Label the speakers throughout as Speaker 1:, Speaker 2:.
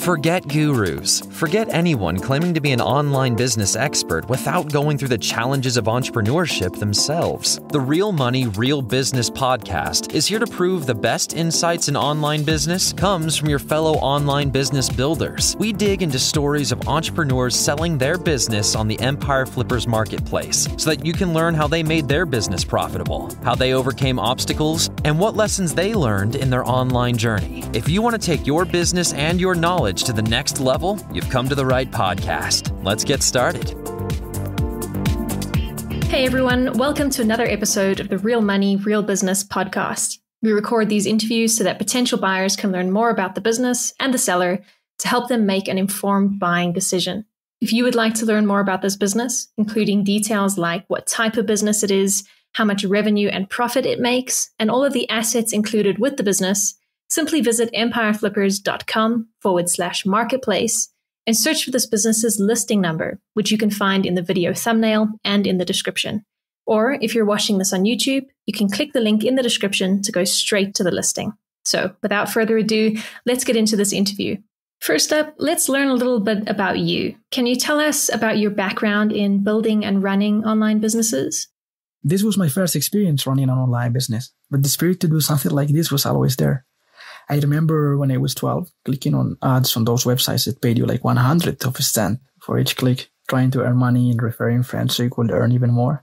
Speaker 1: Forget gurus. Forget anyone claiming to be an online business expert without going through the challenges of entrepreneurship themselves. The Real Money, Real Business podcast is here to prove the best insights in online business comes from your fellow online business builders. We dig into stories of entrepreneurs selling their business on the Empire Flippers marketplace so that you can learn how they made their business profitable, how they overcame obstacles, and what lessons they learned in their online journey. If you want to take your business and your knowledge to the next level, you've come to the right podcast. Let's get started.
Speaker 2: Hey everyone, welcome to another episode of the Real Money, Real Business podcast. We record these interviews so that potential buyers can learn more about the business and the seller to help them make an informed buying decision. If you would like to learn more about this business, including details like what type of business it is, how much revenue and profit it makes, and all of the assets included with the business, simply visit empireflippers.com/marketplace and search for this business's listing number, which you can find in the video thumbnail and in the description. Or if you're watching this on YouTube, you can click the link in the description to go straight to the listing. So without further ado, let's get into this interview. First up, let's learn a little bit about you. Can you tell us about your background in building and running online businesses?
Speaker 3: This was my first experience running an online business, but the spirit to do something like this was always there. I remember when I was 12, clicking on ads on those websites that paid you like 100th of a cent for each click, trying to earn money and referring friends so you could earn even more.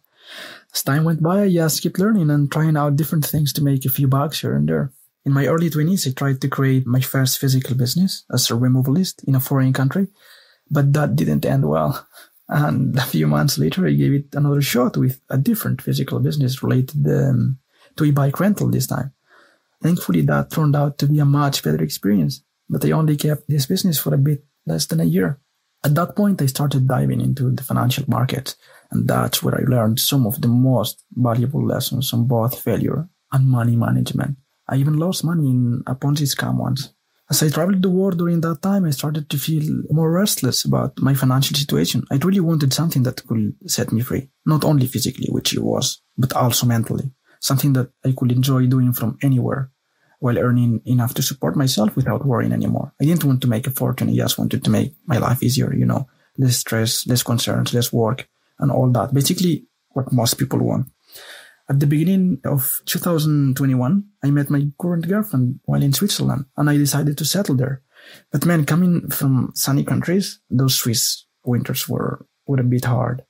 Speaker 3: As time went by, I just kept learning and trying out different things to make a few bucks here and there. In my early 20s, I tried to create my first physical business as a removalist in a foreign country, but that didn't end well. And a few months later, I gave it another shot with a different physical business related to e-bike rental this time. Thankfully, that turned out to be a much better experience, but I only kept this business for a bit less than a year. At that point, I started diving into the financial market, and that's where I learned some of the most valuable lessons on both failure and money management. I even lost money in a Ponzi scam once. As I traveled the world during that time, I started to feel more restless about my financial situation. I really wanted something that could set me free, not only physically, which it was, but also mentally. Something that I could enjoy doing from anywhere while earning enough to support myself without worrying anymore. I didn't want to make a fortune. I just wanted to make my life easier, less stress, less concerns, less work, and all that. Basically, what most people want. At the beginning of 2021, I met my current girlfriend while in Switzerland, and I decided to settle there. But man, coming from sunny countries, those Swiss winters were a bit hard.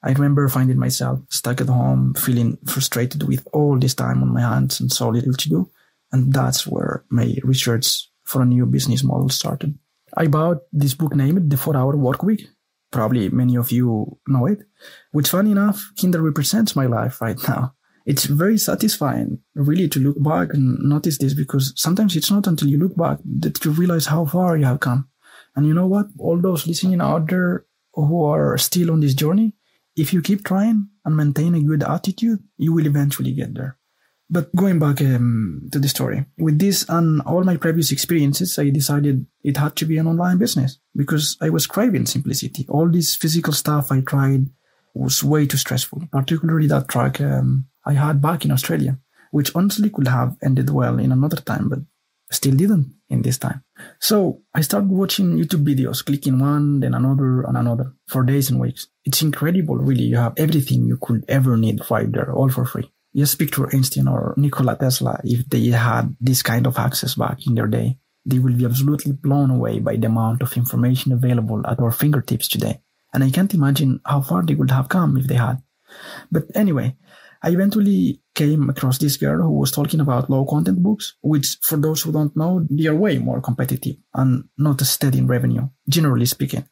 Speaker 3: I remember finding myself stuck at home, feeling frustrated with all this time on my hands and so little to do. And that's where my research for a new business model started. I bought this book named The 4-Hour Workweek. Probably many of you know it, which funny enough, kinda represents my life right now. It's very satisfying, really, to look back and notice this, because sometimes it's not until you look back that you realize how far you have come. And you know what? All those listening out there who are still on this journey, if you keep trying and maintain a good attitude, you will eventually get there. But going back to the story, with this and all my previous experiences, I decided it had to be an online business because I was craving simplicity. All this physical stuff I tried was way too stressful, particularly that track I had back in Australia, which honestly could have ended well in another time, but still didn't in this time. So I started watching YouTube videos, clicking one, then another and another for days and weeks. It's incredible, really. You have everything you could ever need right there, all for free. Just picture Einstein or Nikola Tesla. If they had this kind of access back in their day, they will be absolutely blown away by the amount of information available at our fingertips today. And I can't imagine how far they would have come if they had. But anyway, I eventually came across this girl who was talking about low content books, which for those who don't know, they are way more competitive and not as steady in revenue, generally speaking,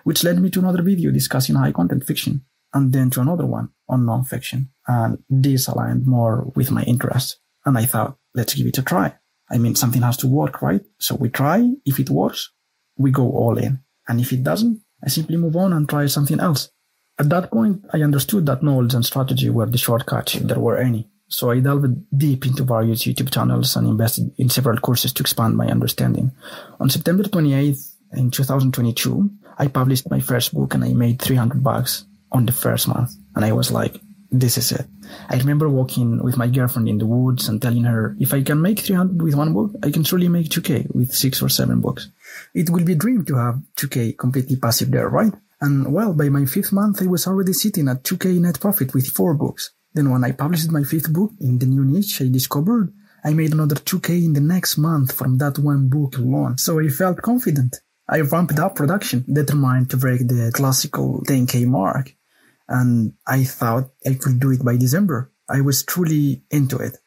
Speaker 3: which led me to another video discussing high content fiction, and then to another one on non-fiction. And this aligned more with my interests. And I thought, let's give it a try. I mean, something has to work, right? So we try. If it works, we go all in. And if it doesn't, I simply move on and try something else. At that point, I understood that knowledge and strategy were the shortcuts, if there were any. So I delved deep into various YouTube channels and invested in several courses to expand my understanding. On September 28th in 2022, I published my first book and I made $300 on the first month. And I was like, this is it. I remember walking with my girlfriend in the woods and telling her, if I can make 300 with one book, I can surely make 2K with 6 or 7 books. It will be a dream to have 2K completely passive there, right? And well, by my 5th month, I was already sitting at 2K net profit with 4 books. Then when I published my 5th book in the new niche I discovered, I made another 2K in the next month from that one book alone. So I felt confident. I ramped up production, determined to break the classical 10K mark. And I thought I could do it by December. I was truly into it.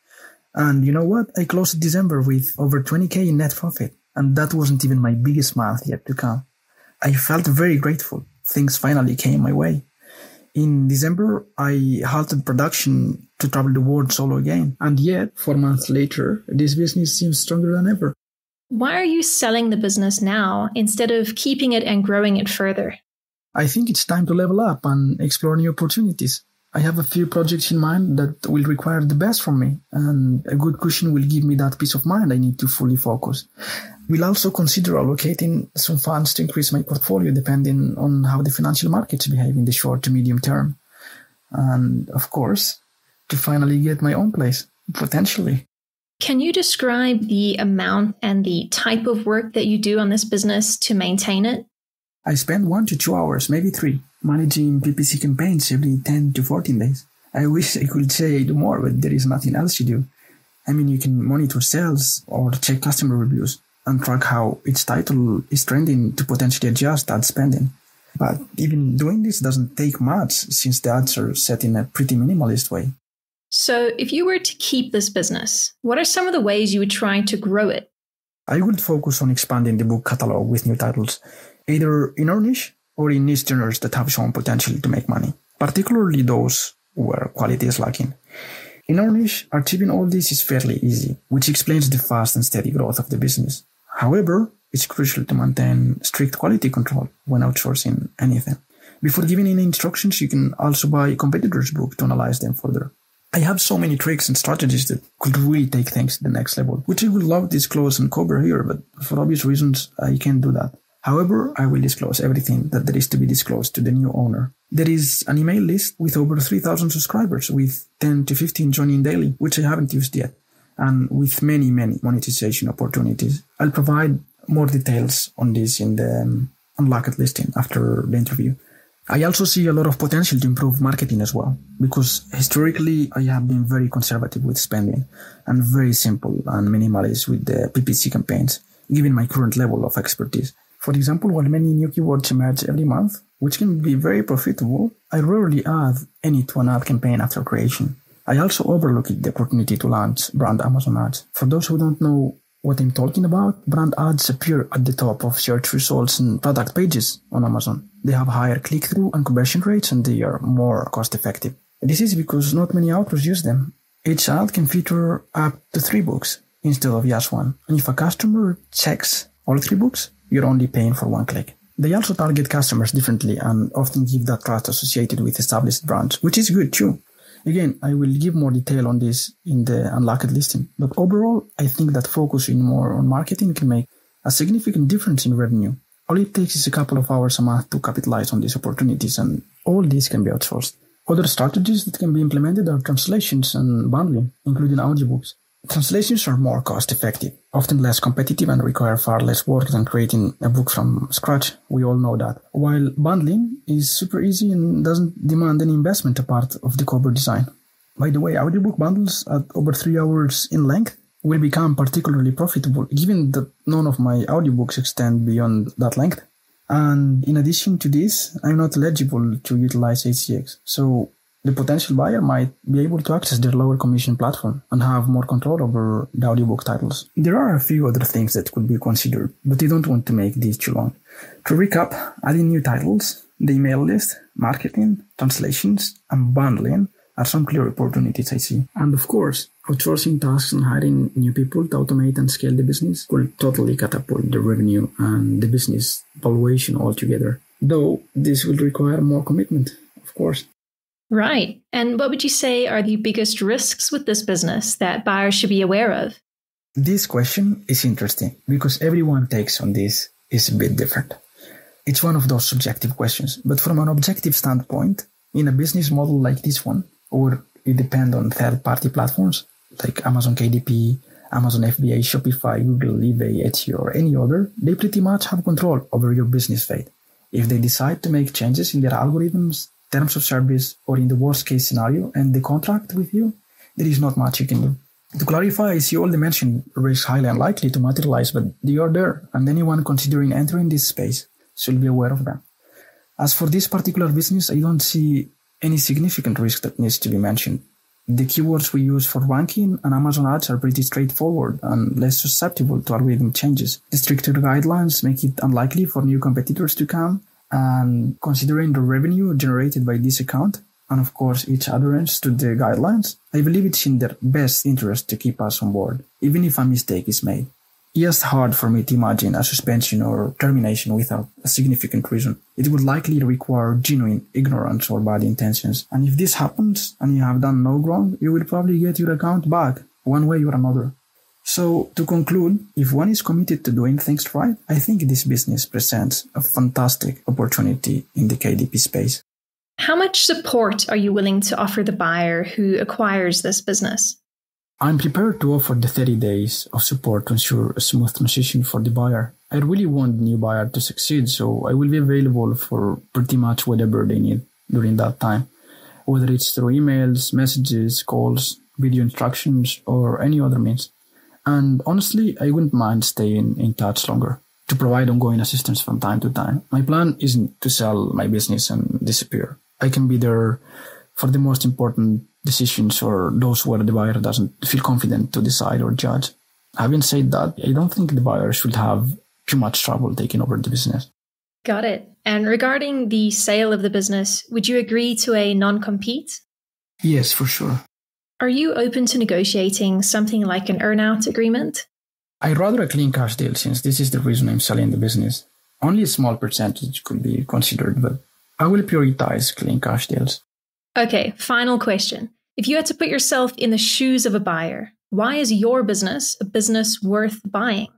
Speaker 3: And you know what? I closed December with over 20K in net profit. And that wasn't even my biggest month yet to come. I felt very grateful. Things finally came my way. In December, I halted production to travel the world solo again. And yet, 4 months later, this business seems stronger than ever.
Speaker 2: Why are you selling the business now instead of keeping it and growing it further?
Speaker 3: I think it's time to level up and explore new opportunities. I have a few projects in mind that will require the best from me, and a good cushion will give me that peace of mind I need to fully focus. We'll also consider allocating some funds to increase my portfolio depending on how the financial markets behave in the short to medium term. And, of course, to finally get my own place, potentially.
Speaker 2: Can you describe the amount and the type of work that you do on this business to maintain it?
Speaker 3: I spend 1 to 2 hours, maybe 3, managing PPC campaigns every 10 to 14 days. I wish I could say I do more, but there is nothing else to do. I mean, you can monitor sales or check customer reviews and track how each title is trending to potentially adjust ad spending. But even doing this doesn't take much since the ads are set in a pretty minimalist way.
Speaker 2: So if you were to keep this business, what are some of the ways you would try to grow it?
Speaker 3: I would focus on expanding the book catalog with new titles, either in our niche or in niche genres that have shown potential to make money, particularly those where quality is lacking. In our niche, achieving all this is fairly easy, which explains the fast and steady growth of the business. However, it's crucial to maintain strict quality control when outsourcing anything. Before giving any instructions, you can also buy a competitor's book to analyze them further. I have so many tricks and strategies that could really take things to the next level, which I would love to disclose and cover here, but for obvious reasons, I can't do that. However, I will disclose everything that there is to be disclosed to the new owner. There is an email list with over 3,000 subscribers, with 10 to 15 joining daily, which I haven't used yet, and with many monetization opportunities. I'll provide more details on this in the unlocked listing after the interview. I also see a lot of potential to improve marketing as well, because historically I have been very conservative with spending and very simple and minimalist with the PPC campaigns, given my current level of expertise. For example, while many new keywords emerge every month, which can be very profitable, I rarely add any to an ad campaign after creation. I also overlooked the opportunity to launch brand Amazon ads. For those who don't know what I'm talking about, brand ads appear at the top of search results and product pages on Amazon. They have higher click-through and conversion rates, and they are more cost-effective. This is because not many authors use them. Each ad can feature up to 3 books instead of just 1. And if a customer checks all 3 books, you're only paying for 1 click. They also target customers differently and often give that trust associated with established brands, which is good too. Again, I will give more detail on this in the unlocked listing, but overall, I think that focusing more on marketing can make a significant difference in revenue. All it takes is a couple of hours a month to capitalize on these opportunities, and all this can be outsourced. Other strategies that can be implemented are translations and bundling, including audiobooks. Translations are more cost-effective, often less competitive, and require far less work than creating a book from scratch. We all know that. While bundling is super easy and doesn't demand any investment apart of the cover design. By the way, audiobook bundles at over 3 hours in length will become particularly profitable, given that none of my audiobooks extend beyond that length. And in addition to this, I'm not eligible to utilize HCX, so the potential buyer might be able to access their lower commission platform and have more control over the audiobook titles. There are a few other things that could be considered, but I don't want to make this too long. To recap, adding new titles, the email list, marketing, translations, and bundling are some clear opportunities I see. And of course, outsourcing tasks and hiring new people to automate and scale the business will totally catapult the revenue and the business valuation altogether. Though this will require more commitment, of course.
Speaker 2: Right. And what would you say are the biggest risks with this business that buyers should be aware of?
Speaker 3: This question is interesting because everyone's takes on this is a bit different. It's one of those subjective questions, but from an objective standpoint, in a business model like this one, or it depends on third-party platforms like Amazon KDP, Amazon FBA, Shopify, Google, eBay, Etsy, or any other, they pretty much have control over your business fate. If they decide to make changes in their algorithms, terms of service, or in the worst-case scenario, and they contract with you, there is not much you can do. To clarify, I see all the mentioned risks highly unlikely to materialize, but they are there, and anyone considering entering this space should be aware of them. As for this particular business, I don't see any significant risk that needs to be mentioned. The keywords we use for ranking and Amazon ads are pretty straightforward and less susceptible to algorithm changes. The stricter guidelines make it unlikely for new competitors to come, and considering the revenue generated by this account, and of course its adherence to the guidelines, I believe it's in their best interest to keep us on board, even if a mistake is made. It's hard for me to imagine a suspension or termination without a significant reason. It would likely require genuine ignorance or bad intentions. And if this happens and you have done no wrong, you will probably get your account back, one way or another. So, to conclude, if one is committed to doing things right, I think this business presents a fantastic opportunity in the KDP space.
Speaker 2: How much support are you willing to offer the buyer who acquires this business?
Speaker 3: I'm prepared to offer the 30 days of support to ensure a smooth transition for the buyer. I really want the new buyer to succeed, so I will be available for pretty much whatever they need during that time, whether it's through emails, messages, calls, video instructions, or any other means. And honestly, I wouldn't mind staying in touch longer to provide ongoing assistance from time to time. My plan isn't to sell my business and disappear. I can be there for the most important decisions or those where the buyer doesn't feel confident to decide or judge. Having said that, I don't think the buyer should have too much trouble taking over the business.
Speaker 2: Got it. And regarding the sale of the business, would you agree to a non-compete?
Speaker 3: Yes, for sure.
Speaker 2: Are you open to negotiating something like an earn-out agreement?
Speaker 3: I'd rather a clean cash deal since this is the reason I'm selling the business. Only a small percentage could be considered, but I will prioritize clean cash deals.
Speaker 2: Okay, final question. If you had to put yourself in the shoes of a buyer, why is your business a business worth buying?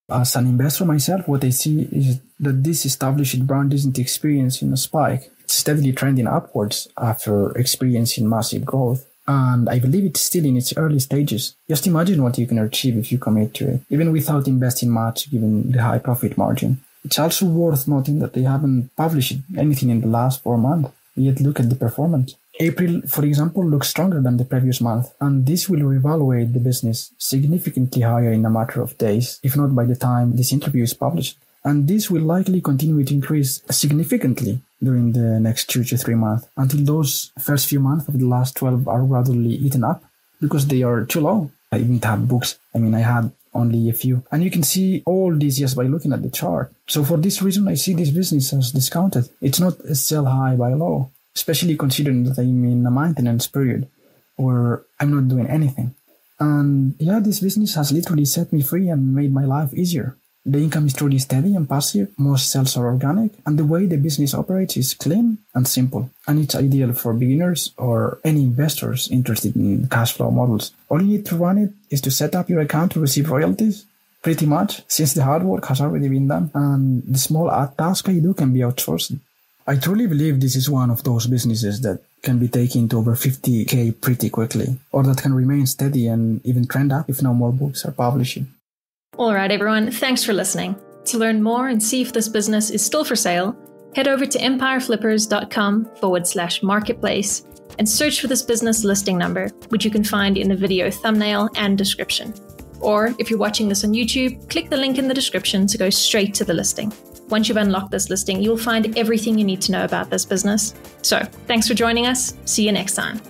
Speaker 3: As an investor myself, what I see is that this established brand isn't experiencing a spike. It's steadily trending upwards after experiencing massive growth. And I believe it's still in its early stages. Just imagine what you can achieve if you commit to it, even without investing much given the high profit margin. It's also worth noting that they haven't published anything in the last 4 months. Yet look at the performance. April, for example, looks stronger than the previous month, and this will reevaluate the business significantly higher in a matter of days, if not by the time this interview is published. And this will likely continue to increase significantly during the next 2 to 3 months, until those first few months of the last 12 are gradually eaten up, because they are too low. I didn't have books. I had only a few. And you can see all this just by looking at the chart. So for this reason, I see this business as discounted. It's not a sell high, buy low, especially considering that I'm in a maintenance period where I'm not doing anything. And yeah, this business has literally set me free and made my life easier. The income is truly steady and passive, most sales are organic, and the way the business operates is clean and simple. And it's ideal for beginners or any investors interested in cash flow models. All you need to run it is to set up your account to receive royalties, pretty much, since the hard work has already been done, and the small ad task I do can be outsourced. I truly believe this is one of those businesses that can be taken to over 50K pretty quickly, or that can remain steady and even trend up if no more books are published.
Speaker 2: All right, everyone, thanks for listening. To learn more and see if this business is still for sale, head over to empireflippers.com/marketplace and search for this business listing number, which you can find in the video thumbnail and description. Or if you're watching this on YouTube, click the link in the description to go straight to the listing. Once you've unlocked this listing, you'll find everything you need to know about this business. So, thanks for joining us. See you next time.